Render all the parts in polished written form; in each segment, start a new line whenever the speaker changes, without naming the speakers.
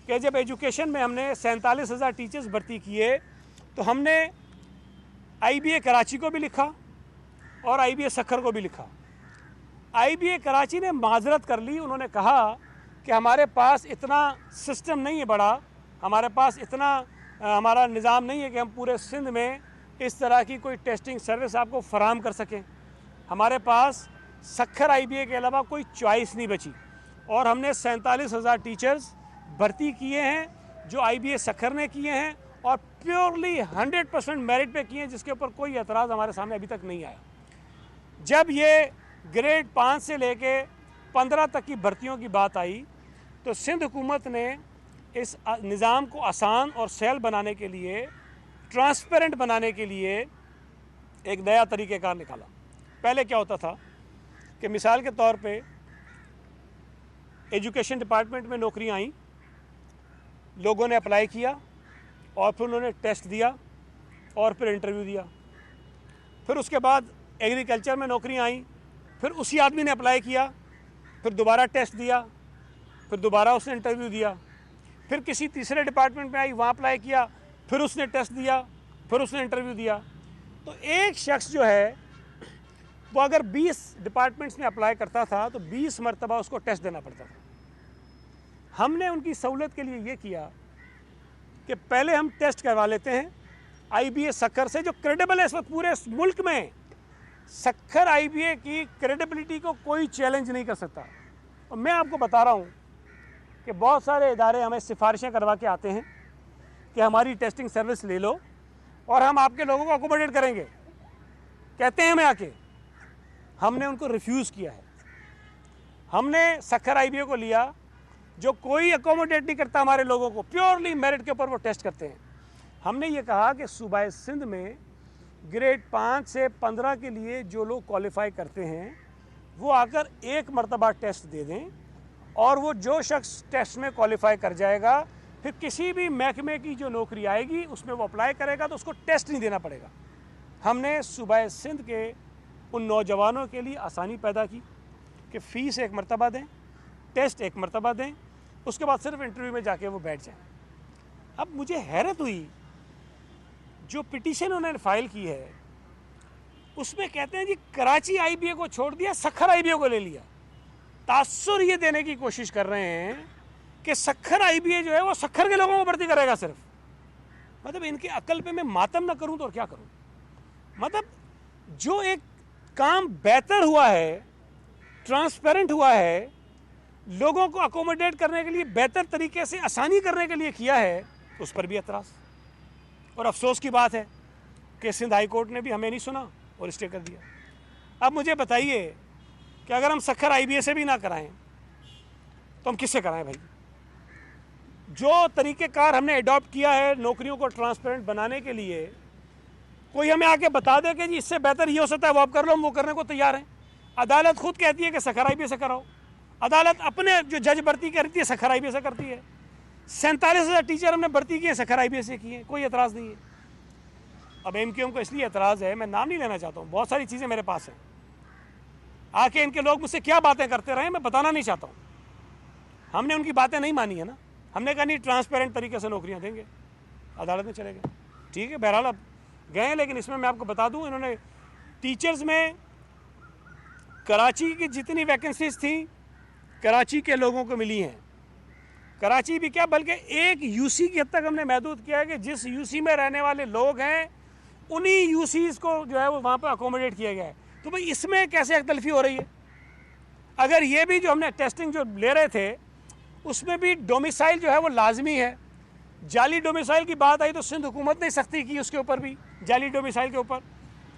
कि जब एजुकेशन में हमने 47,000 टीचर्स भर्ती किए तो हमने IBA कराची को भी लिखा और IBA सक्खर को भी लिखा। IBA कराची ने माजरत कर ली, उन्होंने कहा कि हमारे पास इतना सिस्टम नहीं है बड़ा, हमारे पास इतना हमारा निज़ाम नहीं है कि हम पूरे सिंध में इस तरह की कोई टेस्टिंग सर्विस आपको फराहम कर सकें। हमारे पास सक्खर IBA के अलावा कोई चॉइस नहीं बची और हमने 47,000 टीचर्स भर्ती किए हैं जो IBA सक्खर ने किए हैं और प्योरली 100% मेरिट पे किए हैं, जिसके ऊपर कोई एतराज़ हमारे सामने अभी तक नहीं आया। जब ये ग्रेड 5 से लेके 15 तक की भर्तियों की बात आई तो सिंध हुकूमत ने इस निज़ाम को आसान और सहल बनाने के लिए, ट्रांसपेरेंट बनाने के लिए एक नया तरीक़ेकार निकाला। पहले क्या होता था कि मिसाल के तौर पे एजुकेशन डिपार्टमेंट में नौकरियां आईं, लोगों ने अप्लाई किया और फिर उन्होंने टेस्ट दिया और फिर इंटरव्यू दिया। फिर उसके बाद एग्रीकल्चर में नौकरियां आईं, फिर उसी आदमी ने अप्लाई किया, फिर दोबारा टेस्ट दिया, फिर दोबारा उसने इंटरव्यू दिया। फिर किसी तीसरे डिपार्टमेंट में आई, वहाँ अप्लाई किया, फिर उसने टेस्ट दिया, फिर उसने इंटरव्यू दिया। तो एक शख्स जो है वो अगर 20 डिपार्टमेंट्स में अप्लाई करता था तो 20 मरतबा उसको टेस्ट देना पड़ता था। हमने उनकी सहूलत के लिए ये किया कि पहले हम टेस्ट करवा लेते हैं IBA सक्खर से, जो क्रेडिबल है इस वक्त पूरे मुल्क में। सक्खर IBA की क्रेडिबिलिटी को कोई चैलेंज नहीं कर सकता। और मैं आपको बता रहा हूँ कि बहुत सारे इदारे हमें सिफारिशें करवा के आते हैं कि हमारी टेस्टिंग सर्विस ले लो और हम आपके लोगों को अकोमोडेट करेंगे, कहते हैं हमें आके। हमने उनको रिफ्यूज़ किया है। हमने सक्खर IBA को लिया जो कोई अकोमोडेट नहीं करता हमारे लोगों को, प्योरली मेरिट के ऊपर वो टेस्ट करते हैं। हमने ये कहा कि सूबाए सिंध में ग्रेड 5 से 15 के लिए जो लोग क्वालिफाई करते हैं वो आकर एक मरतबा टेस्ट दे दें और वो जो शख्स टेस्ट में क्वालिफाई कर जाएगा फिर किसी भी महकमे की जो नौकरी आएगी उसमें वो अप्लाई करेगा तो उसको टेस्ट नहीं देना पड़ेगा। हमने सूबाए सिंध के उन नौजवानों के लिए आसानी पैदा की कि फ़ीस एक मरतबा दें, टेस्ट एक मरतबा दें, उसके बाद सिर्फ इंटरव्यू में जाके वो बैठ जाएं। अब मुझे हैरत हुई, जो पिटीशन उन्होंने फाइल की है उसमें कहते हैं जी कराची IBA को छोड़ दिया, सक्खर IBA को ले लिया। तासुर ये देने की कोशिश कर रहे हैं कि सक्खर IBA जो है वो सक्खर के लोगों को भर्ती करेगा सिर्फ। मतलब इनके अकल पे मैं मातम ना करूं तो और क्या करूं। मतलब जो एक काम बेहतर हुआ है, ट्रांसपेरेंट हुआ है, लोगों को अकोमोडेट करने के लिए बेहतर तरीके से आसानी करने के लिए किया है, उस पर भी एतराज़। और अफसोस की बात है कि सिंध हाई कोर्ट ने भी हमें नहीं सुना और स्टे कर दिया। अब मुझे बताइए कि अगर हम सक्खर IBA से भी ना कराएं तो हम किससे कराएं भाई। जो तरीक़ेकार हमने अडॉप्ट किया है नौकरियों को ट्रांसपेरेंट बनाने के लिए, कोई हमें आके बता दे कि जी इससे बेहतर ये हो सकता है, वो आप कर लो, हम वो करने को तैयार हैं। अदालत खुद कहती है कि सक्खर IBA से कराओ। अदालत अपने जो जज भर्ती करती है सक्खर IBA से करती है। 47,000 टीचर हमने भर्ती किए, सक्खर IBA से किए, कोई एतराज़ नहीं है। अब MQM को इसलिए एतराज़ है, मैं नाम नहीं लेना चाहता हूँ, बहुत सारी चीज़ें मेरे पास हैं, आके इनके लोग मुझसे क्या बातें करते रहे मैं बताना नहीं चाहता हूँ। हमने उनकी बातें नहीं मानी है ना, हमने कहा नहीं ट्रांसपेरेंट तरीके से नौकरियाँ देंगे, अदालत में चले गए। ठीक है, बहरहाल अब गए, लेकिन इसमें मैं आपको बता दूँ इन्होंने टीचर्स में कराची की जितनी वैकेंसीज थी कराची के लोगों को मिली हैं। कराची भी क्या बल्कि एक UC की हद तक हमने महदूद किया है कि जिस UC में रहने वाले लोग हैं उन्हीं UCs को जो है वो वहाँ पर अकोमोडेट किया गया है। तो भाई इसमें कैसे अख्तलफी हो रही है। अगर ये भी जो हमने टेस्टिंग जो ले रहे थे उसमें भी डोमिसाइल जो है वो लाजमी है। जाली डोमिसाइल की बात आई तो सिंध हुकूमत ने सख्ती की उसके ऊपर भी, जाली डोमिसाइल के ऊपर।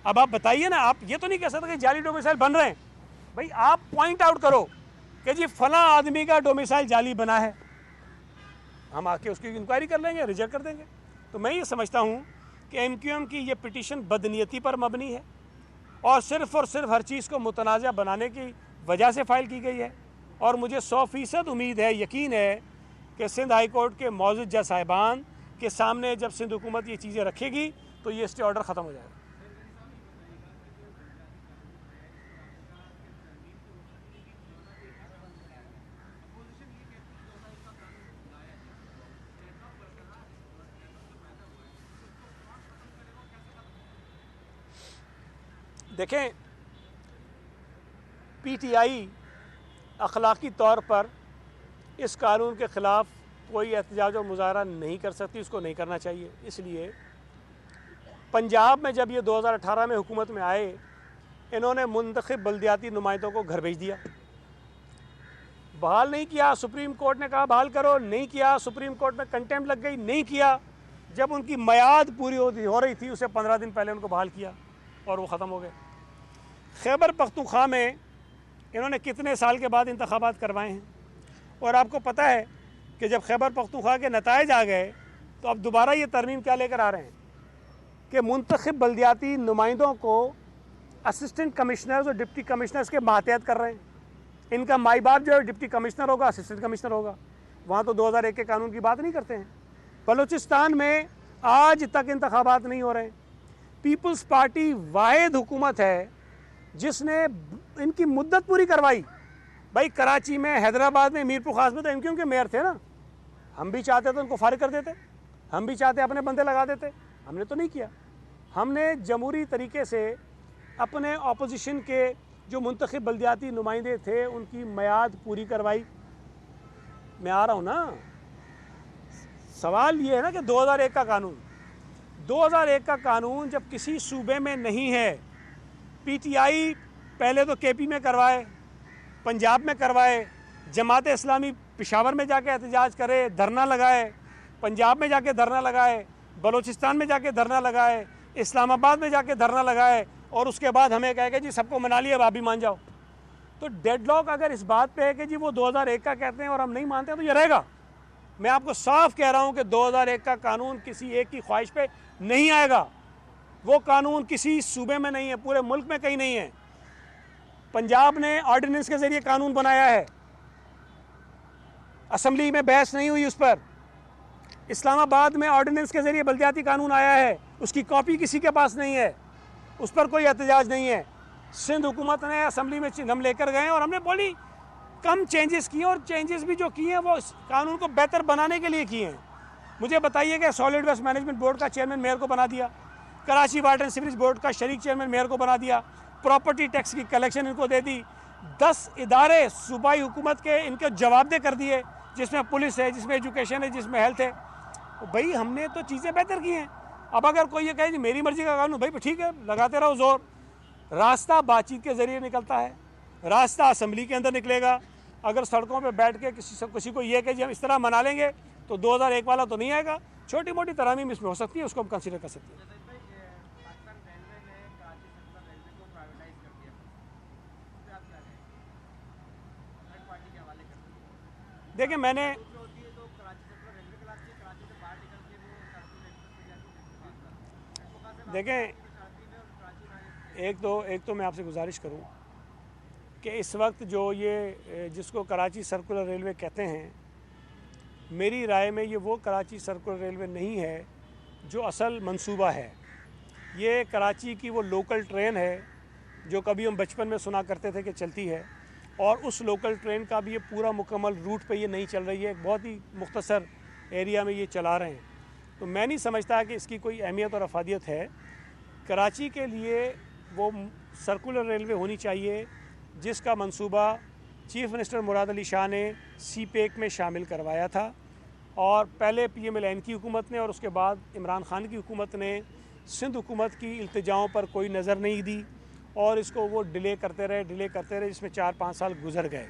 अब आप बताइए ना, आप ये तो नहीं कह सकते कि जाली डोमिसाइल बन रहे हैं। भाई आप पॉइंट आउट करो कि जी फला आदमी का डोमिसाइल जाली बना है, हम आके उसकी इंक्वायरी कर लेंगे, रिजेक्ट कर देंगे। तो मैं ये समझता हूँ कि MQM की ये पिटीशन बदनीयती पर मबनी है और सिर्फ हर चीज़ को मुतनाज़ा बनाने की वजह से फ़ाइल की गई है। और मुझे 100% उम्मीद है, यकीन है कि सिंध हाई कोर्ट के मौजूद जज साहिबान के सामने जब सिंध हुकूमत ये चीज़ें रखेगी तो ये स्टे ऑर्डर ख़त्म हो जाएगा। देखें, पीटीआई अखलाकी तौर पर इस कानून के ख़िलाफ़ कोई एहतजाज और मुज़ाहरा नहीं कर सकती, उसको नहीं करना चाहिए। इसलिए पंजाब में जब ये 2018 में हुकूमत में आए, इन्होंने मुंतखब बल्दियाती नुमाइंदों को घर भेज दिया, बहाल नहीं किया। सुप्रीम कोर्ट ने कहा बहाल करो, नहीं किया। सुप्रीम कोर्ट में कंटेम्प्ट लग गई, नहीं किया। जब उनकी मियाद पूरी हो रही थी, उसे 15 दिन पहले उनको बहाल किया और वो ख़त्म हो गए। खैबर पख्तूनख्वा में इन्होंने कितने साल के बाद इंतखाबात करवाए हैं, और आपको पता है कि जब खैबर पख्तूनख्वा के नताइज आ गए तो अब दोबारा ये तरमीम क्या लेकर आ रहे हैं कि मुंतखब बल्दियाती नुमाइंदों को असिस्टेंट कमिश्नर्स और डिप्टी कमिश्नर्स के मातहत कर रहे हैं। इनका माई बाप जो है डिप्टी कमिश्नर होगा, असिस्टेंट कमिश्नर होगा। वहाँ तो 2001 के कानून की बात नहीं करते हैं। बलूचिस्तान में आज तक इंतखाबात नहीं हो रहे हैं। पीपल्स पार्टी वाहिद हुकूमत है जिसने इनकी मुद्दत पूरी करवाई। भाई कराची में, हैदराबाद में, मीरपुर खास में तो इनके उनके मेयर थे ना। हम भी चाहते तो उनको फारिग कर देते, हम भी चाहते अपने बंदे लगा देते, हमने तो नहीं किया। हमने जमहूरी तरीके से अपने अपोजिशन के जो मुंतखब बल्दियाती नुमाइंदे थे उनकी मियाद पूरी करवाई। मैं आ रहा हूँ ना, सवाल ये है ना कि 2001 का कानून, 2001 का कानून जब किसी सूबे में नहीं है, पीटीआई पहले तो केपी में करवाए, पंजाब में करवाए, जमात इस्लामी पेशावर में जाके एहतजाज करे, धरना लगाए, पंजाब में जाके धरना लगाए, बलूचिस्तान में जाके धरना लगाए, इस्लामाबाद में जाके धरना लगाए, और उसके बाद हमें कहे कि जी सबको मना लिया, अब आप भी मान जाओ। तो डेडलॉक अगर इस बात पे है कि जी वो 2001 का कहते हैं और हम नहीं मानते तो ये रहेगा। मैं आपको साफ कह रहा हूँ कि 2001 का कानून किसी एक की ख्वाहिश पे नहीं आएगा। वो कानून किसी सूबे में नहीं है, पूरे मुल्क में कहीं नहीं है। पंजाब ने ऑर्डिनेंस के ज़रिए कानून बनाया है, असम्बली में बहस नहीं हुई उस पर। इस्लामाबाद में ऑर्डिनेंस के ज़रिए बल्दियाती कानून आया है, उसकी कॉपी किसी के पास नहीं है, उस पर कोई एहतजाज नहीं है। सिंध हुकूमत ने असम्बली में हम लेकर गए और हमने बोली कम चेंजेस किए, और चेंजेस भी जो किए हैं वो इस कानून को बेहतर बनाने के लिए किए हैं। मुझे बताइए कि सॉलिड वेस्ट मैनेजमेंट बोर्ड का चेयरमैन मेयर को बना दिया, Karachi water and sewerage board का शरीक चेयरमैन मेयर को बना दिया, प्रॉपर्टी टैक्स की कलेक्शन इनको दे दी, 10 इदारे सूबाई हुकूमत के इनके जवाबदेह कर दिए, जिसमें पुलिस है, जिसमें एजुकेशन है, जिसमें हेल्थ है। भाई हमने तो चीज़ें बेहतर की हैं। अब अगर कोई ये कहे मेरी मर्जी का कानून, भाई ठीक है लगाते रहो जोर। रास्ता बातचीत के ज़रिए निकलता है, रास्ता असम्बली के अंदर निकलेगा। अगर सड़कों पे बैठ के किसी को ये कहे जी हम इस तरह मना लेंगे तो 2001 वाला तो नहीं आएगा। छोटी मोटी तरामीम इसमें हो सकती है, उसको हम कंसिडर कर सकते हैं। देखिए मैंने देखें एक तो मैं आपसे गुजारिश करूं कि इस वक्त जो ये जिसको कराची सर्कुलर रेलवे कहते हैं, मेरी राय में ये वो कराची सर्कुलर रेलवे नहीं है जो असल मंसूबा है। ये कराची की वो लोकल ट्रेन है जो कभी हम बचपन में सुना करते थे कि चलती है, और उस लोकल ट्रेन का भी ये पूरा मुकम्मल रूट पे ये नहीं चल रही है, एक बहुत ही मुख्तसर एरिया में ये चला रहे हैं। तो मैं नहीं समझता कि इसकी कोई अहमियत और अफादियत है। कराची के लिए वो सर्कुलर रेलवे होनी चाहिए जिसका मंसूबा चीफ़ मिनिस्टर मुराद अली शाह ने CPEC में शामिल करवाया था, और पहले PMLN की हुकूमत ने और उसके बाद इमरान खान की हुकूमत ने सिंध हुकूमत की इल्तिजाओं पर कोई नज़र नहीं दी, और इसको वो डिले करते रहे, जिसमें 4-5 साल गुजर गए।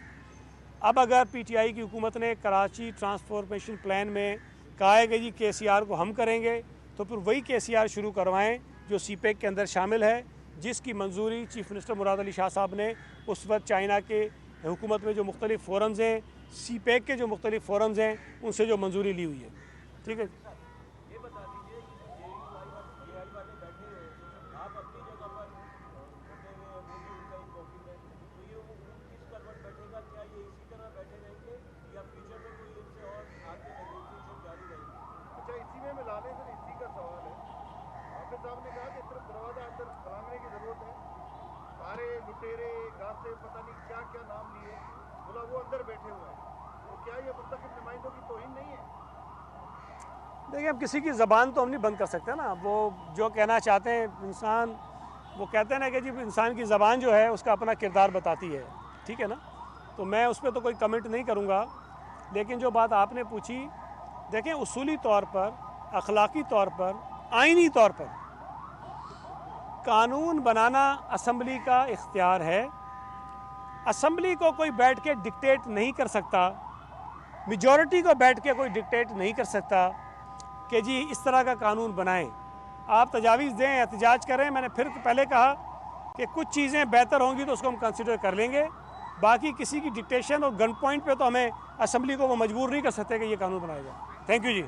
अब अगर PTI की हुकूमत ने कराची ट्रांसफॉर्मेशन प्लान में कहा है कि जी KCR को हम करेंगे, तो फिर वही KCR शुरू करवाएं जो CPEC के अंदर शामिल है, जिसकी मंजूरी चीफ़ मिनिस्टर मुराद अली शाह साहब ने उस वक्त चाइना के हुकूमत में जो मुख्तलिफ फोरम्स हैं, CPEC के जो मुख्तलिफ फोरम्स हैं, उनसे जो मंजूरी ली हुई है। ठीक है,
लुटेरे गासे पता नहीं क्या क्या नाम लिए, बोला वो अंदर बैठे हुए हैं, तो क्या ये मुंतखब नुमाइंदों की तौहीन नहीं है?
देखिए अब किसी की ज़बान तो हम नहीं बंद कर सकते ना। वो जो कहना चाहते हैं, इंसान वो कहते हैं ना कि जी इंसान की ज़बान जो है उसका अपना किरदार बताती है, ठीक है ना। तो मैं उस पर तो कोई कमेंट नहीं करूँगा, लेकिन जो बात आपने पूछी, देखें उसूली तौर पर, अखलाकी तौर पर, आइनी तौर पर कानून बनाना असम्बली का इख्तियार है। असम्बली को कोई बैठ के डिक्टेट नहीं कर सकता, मेजॉरिटी को बैठ के कोई डिक्टेट नहीं कर सकता कि जी इस तरह का कानून बनाएं। आप तजावीज़ दें, एहतजाज करें। मैंने फिर पहले कहा कि कुछ चीज़ें बेहतर होंगी तो उसको हम कंसिडर कर लेंगे, बाकी किसी की डिक्टेशन और गन पॉइंट पे तो हमें असम्बली को वो मजबूर नहीं कर सकते कि ये कानून बनाया जाए। Thank you ji.